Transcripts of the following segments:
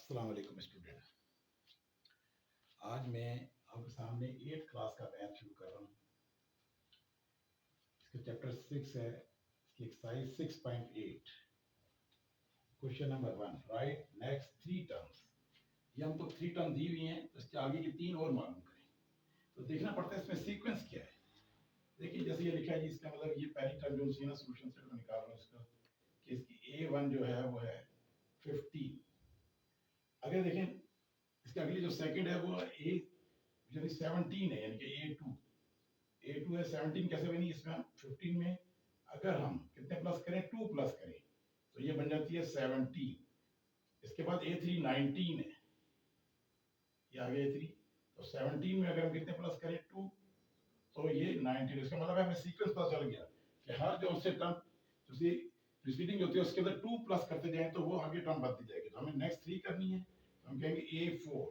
अस्सलाम वालेकुम स्टूडेंट। आज मैं आपके सामने 8th क्लास का मैथ शुरू कर रहा हूँ। इसका चैप्टर 6 है, इसकी exercise 6.8। Question number 1, right next three terms. ये हमको थ्री टर्म दी हुई हैं, तो इसके आगे की तीन और मालूम करें। तो देखना पड़ता है इसमें सीक्वेंस क्या है। देखिए जैसे ये लिखा है जी, इसका मतलब ये पहली टर्म जो सी ना सोल्यूशन सेट में निकाल रहा हूँ इसका, कि इसकी A1 जो है वो है 15। अगर देखें इसके अगली जो सेकंड है वो A यानी 17 है, यानी कि A2 है 17 कैसे बनी, इसमें हम 15 में अगर हम कितने प्लस करें, 2 प्लस करें तो ये बन जाती है 17। इसके बाद A3 19 है, ये आ गया A3। तो 17 में अगर हम कितने प्लस करें 2 तो ये 19। इसका मतलब है हमें सीक्वेंस पता चल गया कि हर जो उससे टर्म जो प्रीसीडिंग होती है उसके अंदर 2 प्लस करते जाएं तो वो आगे टर्म बढ़ती जाएगी। तो हमें नेक्स्ट 3 करनी है, तो हम कहेंगे A4,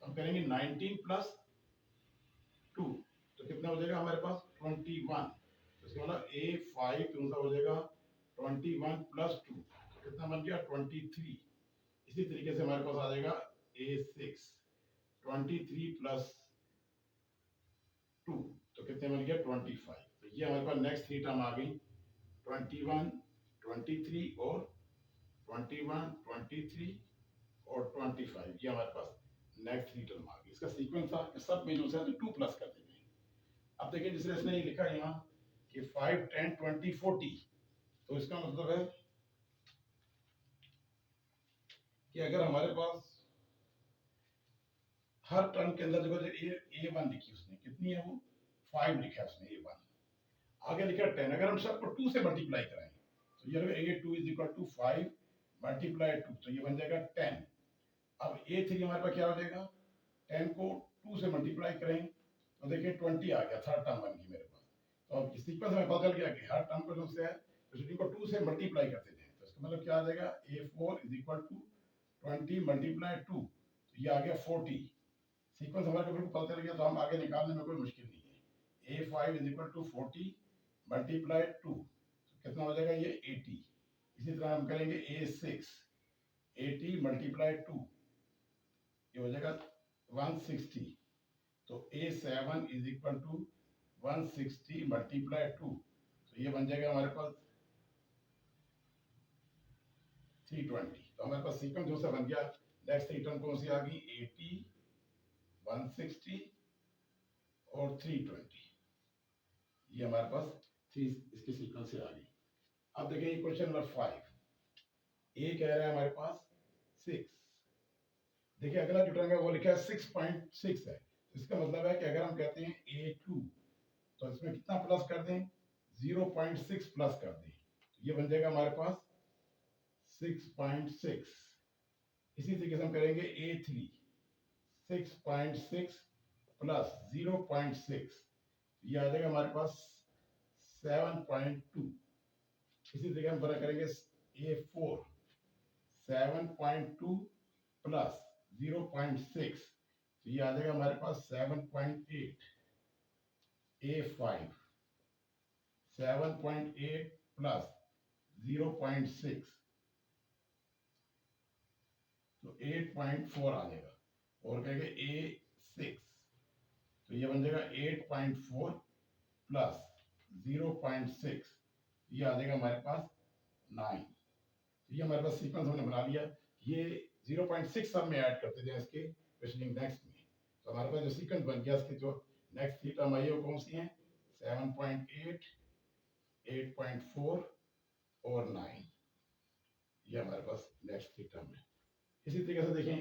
तो हम करेंगे 19 प्लस 2, तो कितना हो जाएगा हमारे पास 21। तो इसका मतलब A5 कौन सा हो जाएगा 21 प्लस 2, तो कितना बन गया 23। इसी तरीके से हमारे पास आ जाएगा A6 23 प्लस 2, तो कितने बन गया 25। तो ये हमारे पास नेक्स्ट थ्री टर्म आ गई 21 23 और 21 23 और 25। ये हमारे पास नेक्स्ट थ्री टर्म आ गई। इसका सीक्वेंस था कि सब में जो है 2 प्लस कर देंगे। अब देखिए जिसने इसने ये लिखा है यहाँ कि 5 10 20 40, तो इसका मतलब है कि अगर हमारे पास हर टर्म के अंदर देखो A1 लिखी उसने, कितनी है वो 5 लिखा है उसने A1, आगे लिखा 10। अगर हम सबको 2 से मल्टीप्लाई कराएं तो ये A2 is equal to 5 multiply 2, तो ये बन जाएगा 10। अब A3 हमारे पास क्या हो जाएगा, 10 को 2 से मल्टीप्लाई करें तो देखिए 20 आ गया, थर्ड टर्म बन गई मेरे पास। तो अब इस सीक्वेंस में पता चल गया कि हर टर्म को जो है को 2 से मल्टीप्लाई करते जाएं, तो इसका मतलब क्या आ जाएगा A4 is equal to 20 multiply 2, तो ये आ गया 40। सीक्वेंस हमारे को पता चल गया, तो हम आगे निकालने में कोई मुश्किल नहीं है। A5 is equal to 40 multiply 2, तो कितना हो जाएगा ये 80। इसी तरह हम करेंगे A6 80 मल्टीप्लाई 2, ये हो जाएगा 160। तो A7 is equal to 160 multiply 2, तो ये बन जाएगा हमारे पास 320। तो हमारे पास सीक्वेंस जो सा बन गया। नेक्स्ट थ्री टर्म कौन सी आ गई 80 160 और 320, ये हमारे पास थ्री इसके सीक्वेंस से आ गई। अब देखिए क्वेश्चन नंबर 5, ए कह रहा है हमारे पास 6। देखिए अगला जो टर्म है वो लिखा है 6.6 है, इसका मतलब है कि अगर हम कहते हैं A2 तो इसमें कितना प्लस कर दें 0.6 प्लस कर दें, तो ये बन जाएगा हमारे पास 6.6। इसी तरीके से हम करेंगे A3 6.6 प्लस 0.6, ये आ जाएगा हमारे पास 7.2। इसी तरीके हम बना करेंगे A4 7.2 प्लस 0.6, तो ये आ जाएगा हमारे पास 7.8। A5 7.8 प्लस 0.6, तो 8.4 आ जाएगा। और कहेंगे A6, तो ये बन जाएगा 8.4 प्लस 0.6, ये आ जाएगा हमारे पास 9। तो ये हमारे पास सीक्वेंस हमने बना लिया। ये 0.6 सब में ऐड करते जाए इसके क्वेश्चनिंग नेक्स्ट में, तो हमारे पास जो सीक्वेंस बन गया इसके जो नेक्स्ट थ्री टर्म आई है वो कौन सी हैं 7.8 8.4 और 9, ये हमारे पास नेक्स्ट थ्री टर्म है। इसी तरीके से देखें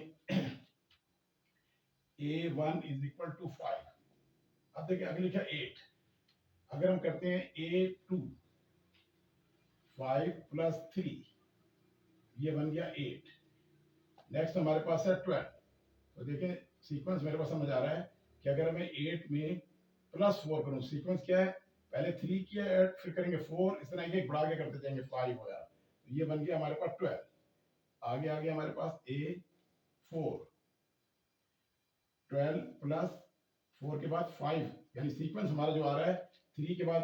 A1 इज इक्वल टू 5। अब देखिए अगले क्या 8, अगर हम करते हैं A2 5 प्लस 3, ये बन गया 8। नेक्स्ट हमारे पास है 12। तो देखें सीक्वेंस मेरे पास समझ आ रहा है कि अगर मैं 8 में प्लस 4 करूं, सीक्वेंस क्या है पहले 3 किया ऐड फिर करेंगे 4, इस तरह एक बढ़ा के करते जाएंगे 5 हो गया, तो ये बन गया हमारे पास 12। आगे आगे हमारे पास A4 12 प्लस 4 के बाद 5, यानी सीक्वेंस हमारा जो आ रहा है 3 के बाद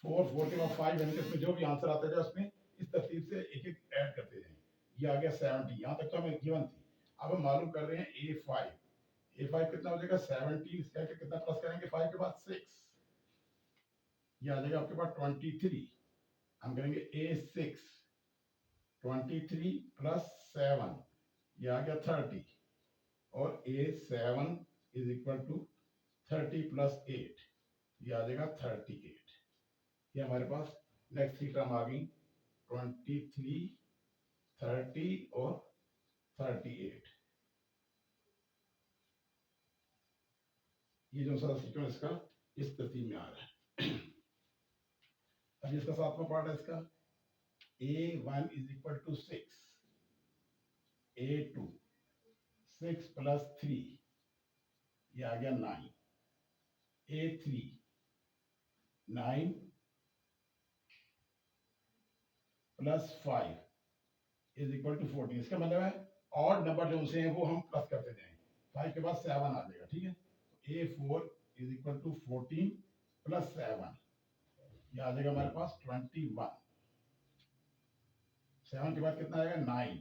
4 4 के बाद 5, यानी कि इसमें जो भी आंसर आता है उसमें इस तरतीब से एक एक ऐड करते जाएं। ये आ गया 70, यहाँ तक तो हमें गिवन थी। अब हम मालूम कर रहे हैं A5 कितना हो जाएगा 17, इसका कितना प्लस करेंगे 5 के बाद 6, ये आ जाएगा आपके पास 23, हम करेंगे A6 23 प्लस 7, ये आ गया 30, और A7 is equal to 30 plus 8, ये आ जाएगा 38, ये हमारे पास नेक्स्ट थ्री टर्म आ गई 23, 30 और 38, ये जो सारा सीक्वेंस का इस तरतीब में आ रहा है। अब इसका सातवां पार्ट है इसका A1 is equal to 6, A2 6 plus 3, ये आ गया 9, A3 9 plus 5 is equal to 14, इसका मतलब है ऑड नंबर जो उनसे हैं वो हम प्लस करते जाएंगे, 5 के बाद 7 आ जाएगा, ठीक है। A4 is equal to 14 plus 7, ये आ जाएगा हमारे पास 21, 7 के बाद कितना आएगा 9,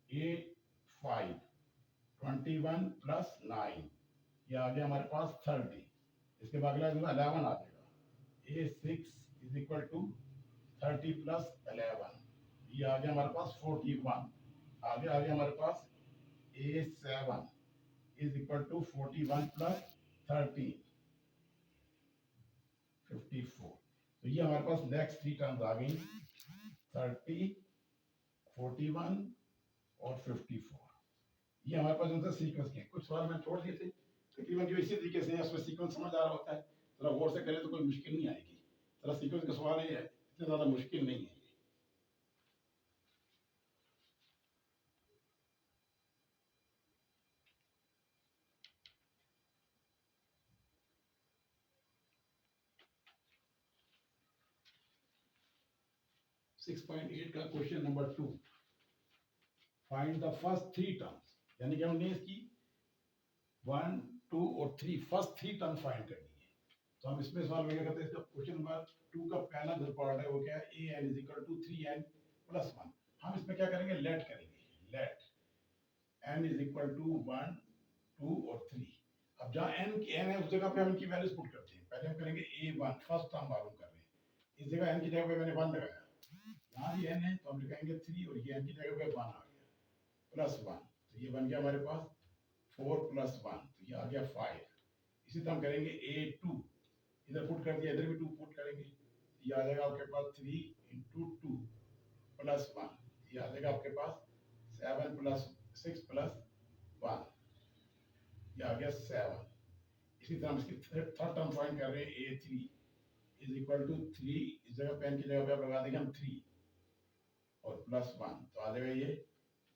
A5 21 प्लस 9, ये आ गया हमारे पास 30, इसके बाद अगला जो 11 आ जाएगा, A6 is equal to 30 plus 11, ये आ गया हमारे पास 41, आगे आ गया हमारे पास A7 is equal to 41 plus 13 54, तो ये हमारे पास नेक्स्ट थ्री टर्म्स आ गई 30 41 और 54, ये हमारे पास उनसे सीक्वेंस के कुछ सवाल मैंने छोड़ दिए थे तकरीबन जो इसी तरीके से उसमें सीक्वेंस समझ आ रहा होता है, जरा गौर से करें तो कोई मुश्किल नहीं आएगी, जरा सीक्वेंस का सवाल है इतना ज्यादा मुश्किल नहीं है। 6.8 का question number 2, find the first three terms, यानी कि हमने इसकी 1 2 और 3 फर्स्ट थ्री टर्म फाइंड करनी है, तो हम इसमें सवाल वगैरह करते हैं। इसका क्वेश्चन नंबर 2 का पहला जो पार्ट है वो क्या है, an is equal to 3n plus 1, हम इसमें क्या करेंगे लेट करेंगे, let n is equal to 1 2 और 3, अब जहाँ n है उस जगह पे हम इनकी वैल्यूज पुट करते हैं, पहले हम करेंगे a1 फर्स्ट टर्म मालूम कर रहे हैं, इस जगह n की जगह पे मैंने 1 लगाया, यहाँ भी n है तो हम लिखेंगे 3 और ये n की जगह पे 1 आ गया प्लस 1, तो ये बन गया हमारे पास 4 प्लस 1, तो ये आ गया 5, इसी तरह हम करेंगे A2, इधर पुट कर दिया, इधर भी 2 पुट करेंगे, ये आ जाएगा आपके पास 3 इंटू 2 प्लस 1, ये आ जाएगा आपके पास 7 प्लस 6 प्लस 1, ये आ गया 7, इसी तरह हम इसकी थर्ड टर्म फाइंड कर रहे हैं A3 इज इक्वल टू 3, इस जगह पेन की जगह पे आप लगा देंगे हम 3 और प्लस 1, तो आ जाएगा ये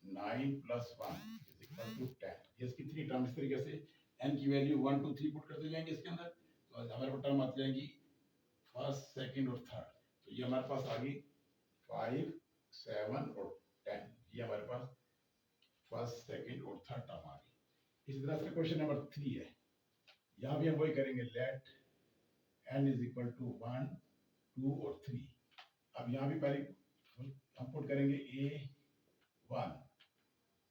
9 प्लस 1 इज इक्वल टू 10, ये इसकी थ्री टर्म इस तरीके से n की वैल्यू 1 2 3 पुट करते जाएंगे इसके अंदर, तो हमारे पास टर्म आती जाएगी फर्स्ट सेकंड और थर्ड, तो ये हमारे पास आ गई 5 7 और 10, ये हमारे पास फर्स्ट सेकंड और थर्ड टर्म आ गई। इसी तरह से क्वेश्चन नंबर 3 है, यहाँ भी हम वही करेंगे, let n is equal to 1 2 और 3, अब यहाँ भी पहले हम पुट करेंगे A1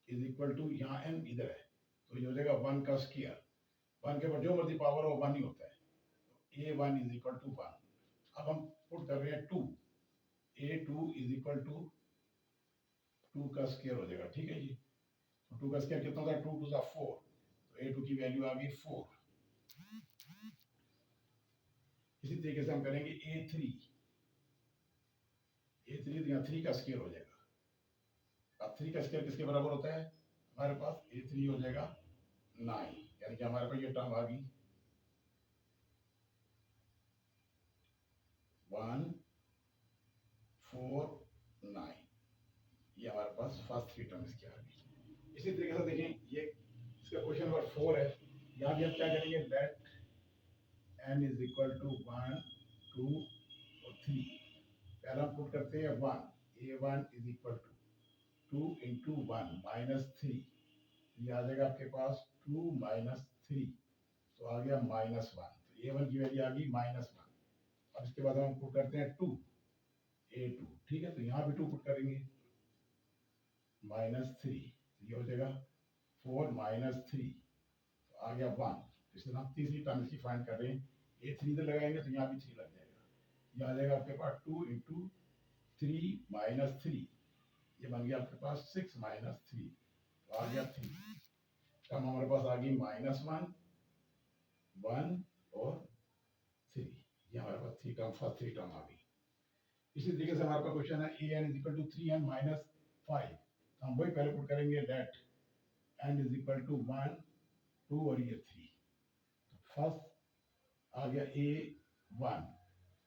इज इक्वल टू, यहाँ n इधर है तो ये हो जाएगा 1 का स्क्वायर, 1 के ऊपर जो मर्जी पावर हो 1 ही होता है, तो A1 इज इक्वल टू 1, अब हम पुट कर रहे हैं 2, A2 इज इक्वल टू 2 का स्क्वायर हो जाएगा, ठीक है जी, तो 2 का स्क्वायर कितना होता है 2 2 4, तो A2 की वैल्यू आ गई 4, इसी तरीके से हम करेंगे A3 तो यहाँ 3 का स्क्वायर हो जाएगा, अब 3 का स्क्वायर किसके बराबर होता है, हमारे पास A3 हो जाएगा 9, यानी कि हमारे पास ये टर्म आ गई 1 4 9, ये हमारे पास फर्स्ट थ्री टर्म इसकी आ गई। इसी तरीके से देखें ये इसका क्वेश्चन नंबर 4 है, यहाँ भी हम क्या करेंगे, let n is equal to 1 2 और 3, पहला हम पुट करते हैं 1, A1 is equal to 2 into 1 minus 3, ये आ जाएगा आपके पास 2 माइनस 3, तो आ गया माइनस 1, तो A1 की वैल्यू आ गई माइनस 1, अब इसके बाद हम पुट करते हैं 2 A2, ठीक है, तो यहाँ भी 2 पुट करेंगे माइनस 3, ये हो जाएगा 4 माइनस 3 आ गया 1। इसलिए हम तीसरी टर्म इसकी फाइंड कर रहे हैं। ये 3 इधर लगाएंगे तो यहाँ भी 3 लग जाएगा। ये आ जाएगा आपके पास 2 इंटू 3 माइनस 3, ये बन गया आपके पास 6 माइनस 3, तो आ गया 3। टर्म हमारे पास आ गई -1, 1 और 3। ये हमारे पास three term, first three term आ गई। इसी तरीके से हमारे पास क्वेश्चन है an is equal to 3n minus 5। तो हम वही पहले पुट करेंगे, let n is equal to 1 2 और ये 3। तो फर्स्ट आ गया a1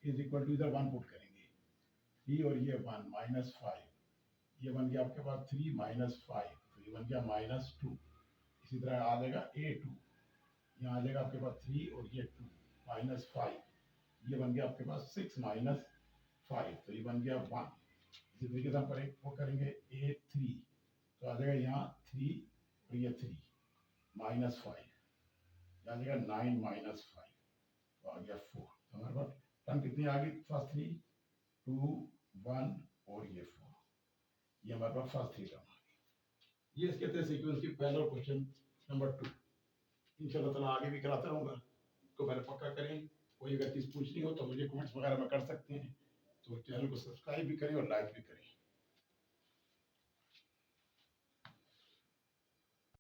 इज इक्वल टू, इधर 1 पुट करेंगे, b और ये 1 माइनस 5, ये बन गया आपके पास 3 माइनस 5, तो ये बन गया -2। इसी तरह आ जाएगा a2, यहाँ आ जाएगा आपके पास 3 और ये 2 माइनस 5, ये बन गया आपके पास 6 माइनस 5, तो ये बन गया 1। इसी तरीके से हम करेंगे a3, तो आ जाएगा यहाँ 3 और ये 3 माइनस 5, आ जाएगा 9 माइनस 5, तो आ गया 4। तो हमारे पास टर्म कितनी आ गई, फर्स्ट 3 2 1 और ये 4, ये हमारे पास फर्स्ट 3 टर्म आ गई। ये इसके थे सीक्वेंस की पहला क्वेश्चन नंबर 2। इंशाल्लाह ताला आगे भी कराता रहूँगा, इसको पहले पक्का करें। कोई अगर चीज़ पूछनी हो तो मुझे कमेंट्स वगैरह में कर सकते हैं। तो चैनल को सब्सक्राइब भी करें और लाइक भी करें।